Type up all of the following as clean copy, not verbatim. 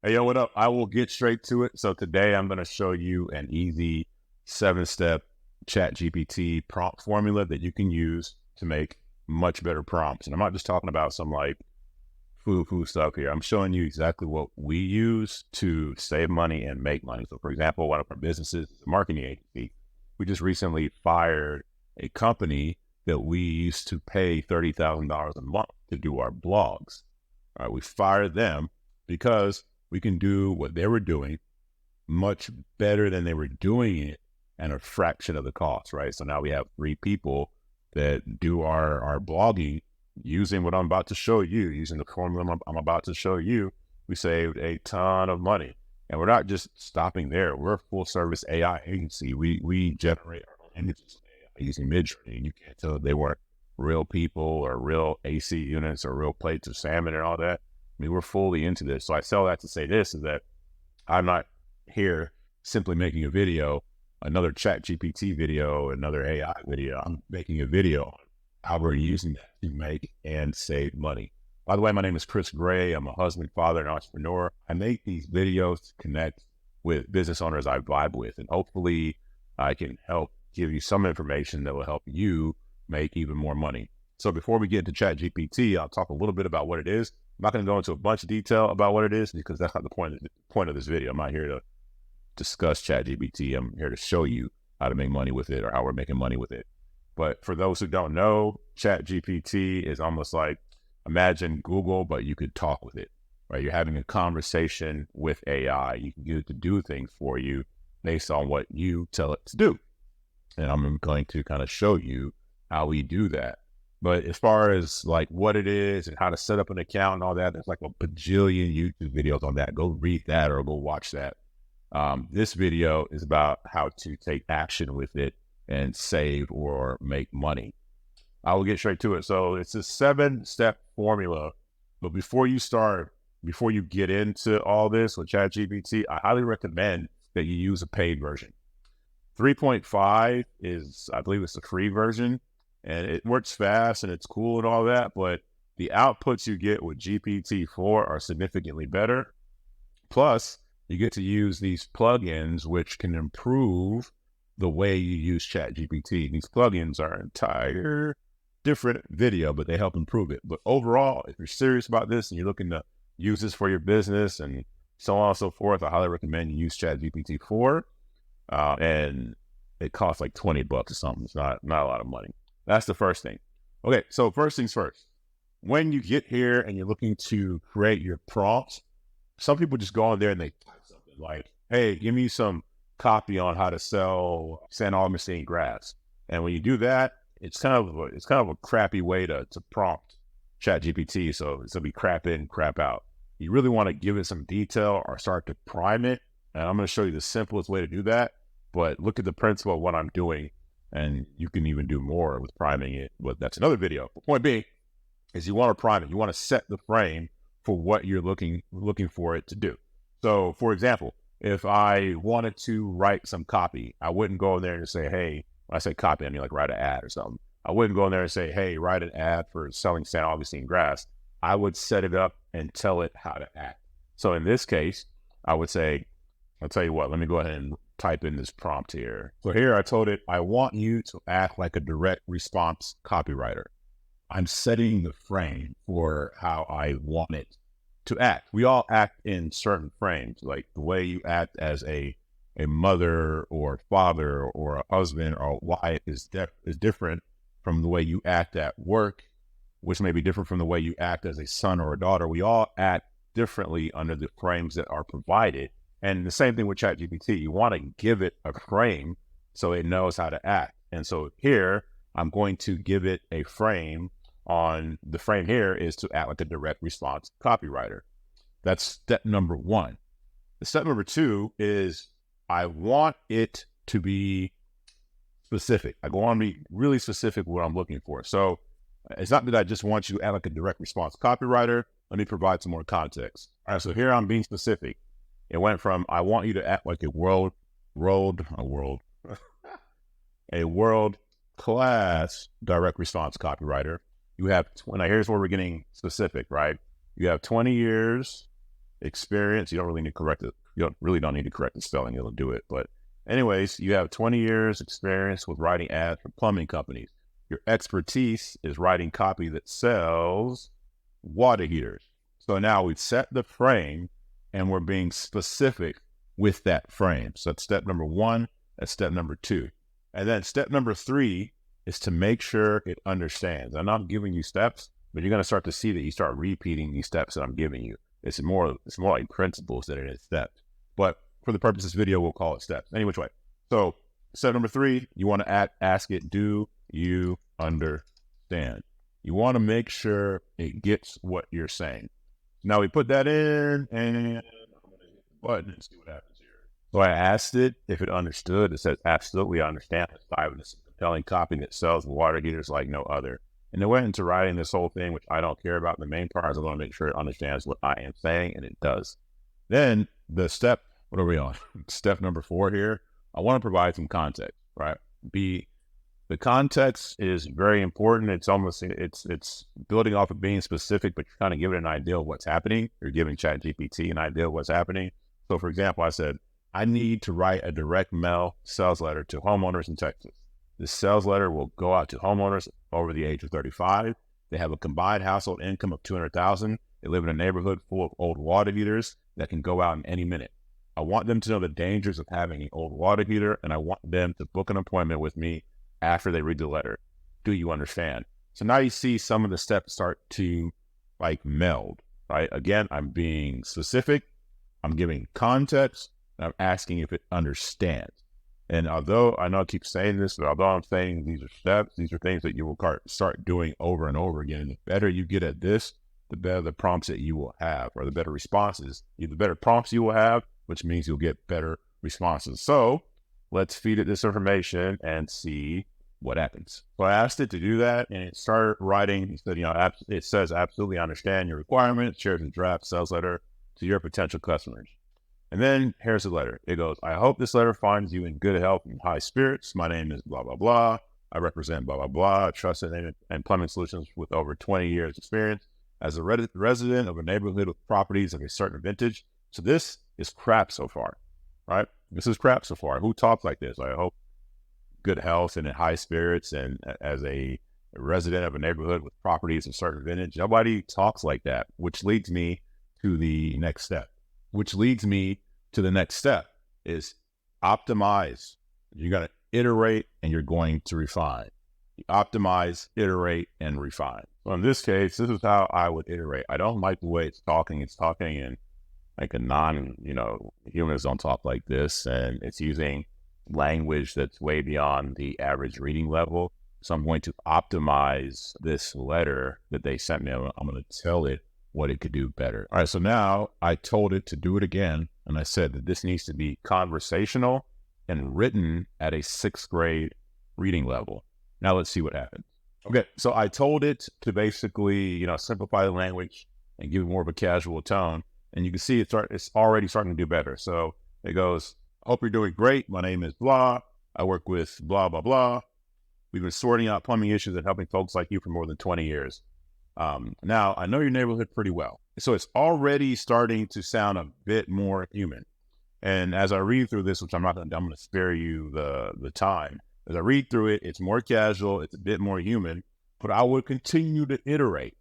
Hey, yo, what up? I will get straight to it. So today I'm going to show you an easy 7-step ChatGPT prompt formula that you can use to make much better prompts. And I'm not just talking about some like foo stuff here. I'm showing you exactly what we use to save money and make money. So for example, one of our businesses is a marketing agency. We just recently fired a company that we used to pay $30,000 a month to do our blogs. All right, we fired them because we can do what they were doing much better than they were doing it and a fraction of the cost, right? So now we have 3 people that do our blogging using what I'm about to show you, using the formula I'm about to show you. We saved a ton of money. And we're not just stopping there. We're a full service AI agency. We generate our own images using Midjourney. You can't tell if they weren't real people or real AC units or real plates of salmon and all that. I mean, we're fully into this. So I tell that to say this is that I'm not here simply making a video, another ChatGPT video, another AI video. I'm making a video on how we're using that to make and save money. By the way, my name is Chris Gray. I'm a husband, father, and entrepreneur. I make these videos to connect with business owners I vibe with, and hopefully I can help give you some information that will help you make even more money. So before we get into ChatGPT, I'll talk a little bit about what it is. I'm not going to go into a bunch of detail about what it is because that's not the point of this video. I'm not here to discuss ChatGPT. I'm here to show you how to make money with it or how we're making money with it. But for those who don't know, ChatGPT is almost like, imagine Google, but you could talk with it, right? You're having a conversation with AI. You can get it to do things for you based on what you tell it to do. And I'm going to kind of show you how we do that. But as far as like what it is and how to set up an account and all that, there's like a bajillion YouTube videos on that. Go read that or go watch that. This video is about how to take action with it and save or make money. I will get straight to it. So it's a 7-step formula. But before you get into all this with ChatGPT, I highly recommend that you use a paid version. 3.5 is, I believe it's the free version. And it works fast and it's cool and all that, but the outputs you get with GPT-4 are significantly better. Plus, you get to use these plugins, which can improve the way you use ChatGPT. These plugins are entire different video, but they help improve it. But overall, if you're serious about this and you're looking to use this for your business and so on and so forth, I highly recommend you use ChatGPT-4. And it costs like $20 or something. It's not a lot of money. That's the first thing. Okay, so first things first. When you get here and you're looking to create your prompts, some people just go on there and they type something like, hey, give me some copy on how to sell San Augustine grass. And when you do that, it's kind of a crappy way to prompt ChatGPT. So it's gonna be crap in, crap out. You really want to give it some detail or start to prime it. And I'm going to show you the simplest way to do that. But look at the principle of what I'm doing. And you can even do more with priming it, but that's another video. The point being is you want to prime it. You want to set the frame for what you're looking for it to do. So for example, if I wanted to write some copy, I wouldn't go in there and say, hey, when I say copy, I mean like write an ad or something. I wouldn't go in there and say, hey, write an ad for selling San Augustine grass. I would set it up and tell it how to act. So in this case, I would say, I'll tell you what, let me go ahead and type in this prompt here. So here I told it, I want you to act like a direct response copywriter. I'm setting the frame for how I want it to act. We all act in certain frames, like the way you act as a mother or father or a husband or wife is different from the way you act at work, which may be different from the way you act as a son or a daughter. We all act differently under the frames that are provided. And the same thing with ChatGPT. You want to give it a frame so it knows how to act. And so here, I'm going to give it a frame on the frame here is to act like a direct response copywriter. That's step number 1. The step number 2 is I want it to be specific. I want to be really specific what I'm looking for. So it's not that I just want you to act like a direct response copywriter. Let me provide some more context. All right, so here I'm being specific. It went from, I want you to act like a world class direct response copywriter. You have, now here's where we're getting specific, right? You have 20 years experience. You don't really need to correct it. You don't need to correct the spelling. It'll do it. But anyways, you have 20 years experience with writing ads for plumbing companies. Your expertise is writing copy that sells water heaters. So now we've set the frame and we're being specific with that frame. So that's step number 1. That's step number 2. And then step number 3 is to make sure it understands. I'm not giving you steps, but you're going to start to see that you start repeating these steps that I'm giving you. It's more like principles than it is steps. But for the purpose of this video, we'll call it steps. Any which way. So step number 3, you want to ask it, do you understand? You want to make sure it gets what you're saying. Now we put that in and I'm going to hit the button and see what happens here. So I asked it if it understood. It says, absolutely, I understand. It's 5 and it's a compelling copy that sells water heaters like no other. And it went into writing this whole thing, which I don't care about. The main part is I want to make sure it understands what I am saying, and it does. Then the step, what are we on? Step number 4 here. I want to provide some context, right? The context is very important. It's building off of being specific, but you're kind of giving an idea of what's happening. You're giving ChatGPT an idea of what's happening. So for example, I said, I need to write a direct mail sales letter to homeowners in Texas. This sales letter will go out to homeowners over the age of 35. They have a combined household income of $200,000. They live in a neighborhood full of old water heaters that can go out in any minute. I want them to know the dangers of having an old water heater, and I want them to book an appointment with me after they read the letter. Do you understand? So now you see some of the steps start to like meld, right? Again, I'm being specific. I'm giving context. And I'm asking if it understands. And although I know I keep saying this, but although I'm saying these are steps, these are things that you will start doing over and over again. And the better you get at this, the better the prompts that you will have, or the better responses. The better prompts you will have, which means you'll get better responses. So let's feed it this information and see what happens. So I asked it to do that, and it started writing. It said, it says, absolutely understand your requirements, shares a draft sales letter to your potential customers. And then here's the letter. It goes, I hope this letter finds you in good health and high spirits. My name is blah, blah, blah. I represent blah, blah, blah. Trusted and plumbing solutions with over 20 years experience as a resident of a neighborhood with properties of a certain vintage. So this is crap so far, right? This is crap so far. Who talks like this? I hope good health and in high spirits and as a resident of a neighborhood with properties of certain vintage. Nobody talks like that, which leads me to the next step. Is optimize. You're going to iterate and you're going to refine. You optimize, iterate, and refine. So in this case, this is how I would iterate. I don't like the way it's talking. It's talking in like a humans don't talk like this. And it's using language that's way beyond the average reading level. So I'm going to optimize this letter that they sent me. I'm going to tell it what it could do better. All right, so now I told it to do it again, and I said that this needs to be conversational and written at a 6th grade reading level. Now let's see what happens. Okay, so I told it to basically, simplify the language and give it more of a casual tone, and you can see it's already starting to do better. So it goes, hope you're doing great. My name is blah. I work with blah, blah, blah. We've been sorting out plumbing issues and helping folks like you for more than 20 years. Now, I know your neighborhood pretty well. So it's already starting to sound a bit more human. And as I read through this, which I'm going to spare you the time. As I read through it, it's more casual. It's a bit more human. But I would continue to iterate.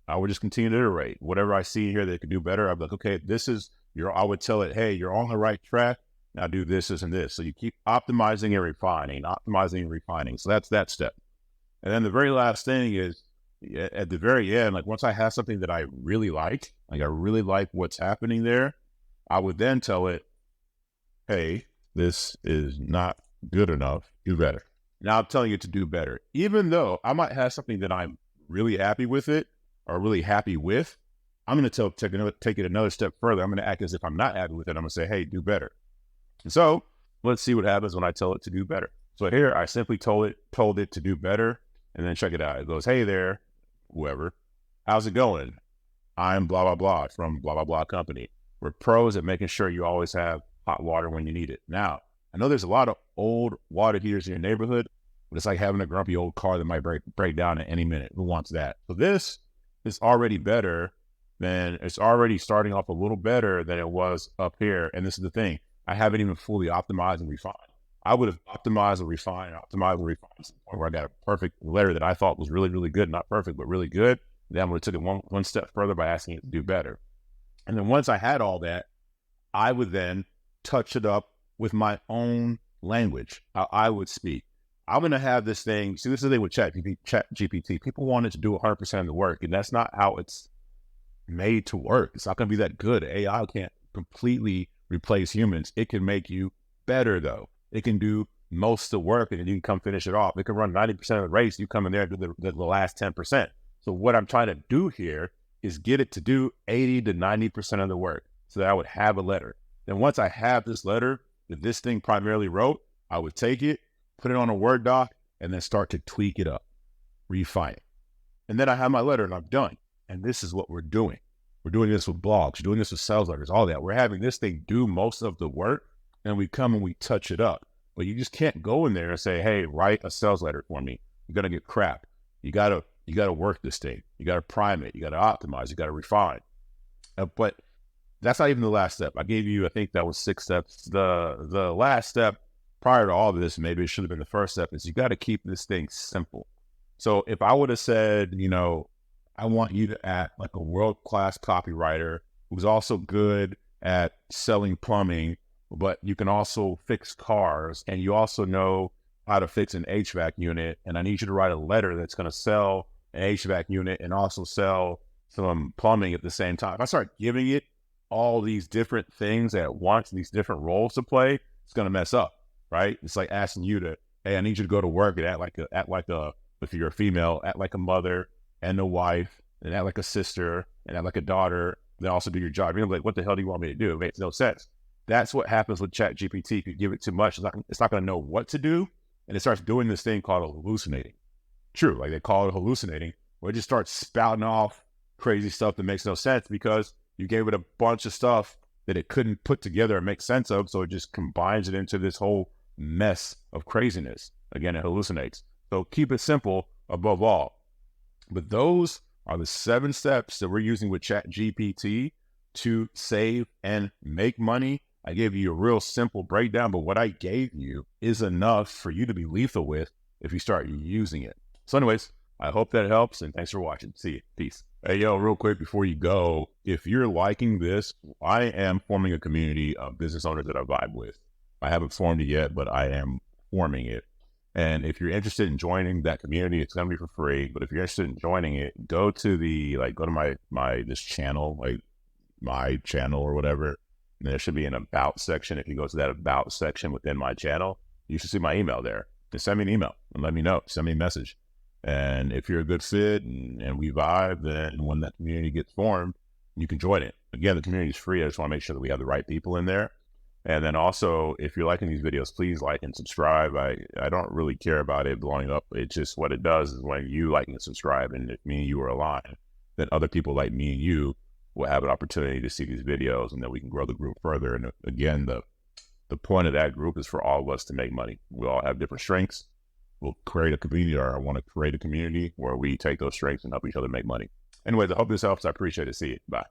I would just continue to iterate. Whatever I see here that it could do better, I'd be like, okay, I would tell it, hey, you're on the right track. Now do this, and this. So you keep optimizing and refining. So that's that step. And then the very last thing is, at the very end, like once I have something that I really like I really like what's happening there, I would then tell it, hey, this is not good enough, do better. Now I'm telling it to do better. Even though I might have something that I'm really happy with it or really happy with, I'm going to take it another step further. I'm going to act as if I'm not happy with it. I'm going to say, hey, do better. And so let's see what happens when I tell it to do better. So here I simply told it to do better. And then check it out. It goes, hey there, whoever, how's it going? I'm blah, blah, blah from blah, blah, blah company. We're pros at making sure you always have hot water when you need it. Now, I know there's a lot of old water heaters in your neighborhood, but it's like having a grumpy old car that might break down at any minute. Who wants that? So this is already better then it's already starting off a little better than it was up here. And this is the thing, I haven't even fully optimized and refined. I would have optimized and refined, to the point where I got a perfect letter that I thought was really, really good, not perfect, but really good. Then I'm going to take it one step further by asking it to do better. And then once I had all that, I would then touch it up with my own language, how I would speak. I'm going to have this thing. See, this is the thing with ChatGPT. People want it to do 100% of the work, and that's not how it's made to work. It's not going to be that good. AI can't completely replace humans. It can make you better, though. It can do most of the work, and you can come finish it off. It can run 90% of the race. You come in there and do the last 10%. So what I'm trying to do here is get it to do 80 to 90% of the work so that I would have a letter. Then once I have this letter that this thing primarily wrote, I would take it, put it on a Word doc, and then start to tweak it up, refine it. And then I have my letter and I'm done. And this is what we're doing. We're doing this with blogs, we're doing this with sales letters, all that. We're having this thing do most of the work, and we come and we touch it up. But you just can't go in there and say, hey, write a sales letter for me. You're gonna get crap. You gotta work this thing. You gotta prime it. You gotta optimize. You gotta refine. But that's not even the last step. I gave you, I think that was 6 steps. The last step prior to all of this, maybe it should have been the first step, is you got to keep this thing simple. So if I would have said, I want you to act like a world-class copywriter who's also good at selling plumbing, but you can also fix cars, and you also know how to fix an HVAC unit, and I need you to write a letter that's going to sell an HVAC unit and also sell some plumbing at the same time. If I start giving it all these different things at once, these different roles to play, it's going to mess up, right? It's like asking you to, hey, I need you to go to work and act like a, if you're a female, act like a mother and a wife, and act like a sister and act like a daughter, then also do your job. You're like, what the hell do you want me to do? It makes no sense. That's what happens with ChatGPT. If you give it too much, it's not going to know what to do, and it starts doing this thing called hallucinating. True, like they call it hallucinating, where it just starts spouting off crazy stuff that makes no sense because you gave it a bunch of stuff that it couldn't put together and make sense of, so it just combines it into this whole mess of craziness. Again, it hallucinates. So keep it simple above all. But those are the 7 steps that we're using with ChatGPT to save and make money. I gave you a real simple breakdown, but what I gave you is enough for you to be lethal with if you start using it. So anyways, I hope that helps, and thanks for watching. See you. Peace. Hey, yo, real quick before you go, if you're liking this, I am forming a community of business owners that I vibe with. I haven't formed it yet, but I am forming it. And if you're interested in joining that community, it's going to be for free. But if you're interested in joining it, go to this channel, like my channel or whatever. And there should be an about section. If you go to that about section within my channel, you should see my email there. Just send me an email and let me know. Send me a message. And if you're a good fit and we vibe, then when that community gets formed, you can join it. Again, the community is free. I just want to make sure that we have the right people in there. And then also, if you're liking these videos, please like and subscribe. I don't really care about it blowing up. It's just what it does is when you like and subscribe, and if me and you are aligned, then other people like me and you will have an opportunity to see these videos, and then we can grow the group further. And again, the point of that group is for all of us to make money. We all have different strengths. We'll create a community, or I want to create a community where we take those strengths and help each other make money. Anyways, I hope this helps. I appreciate it. See you. Bye.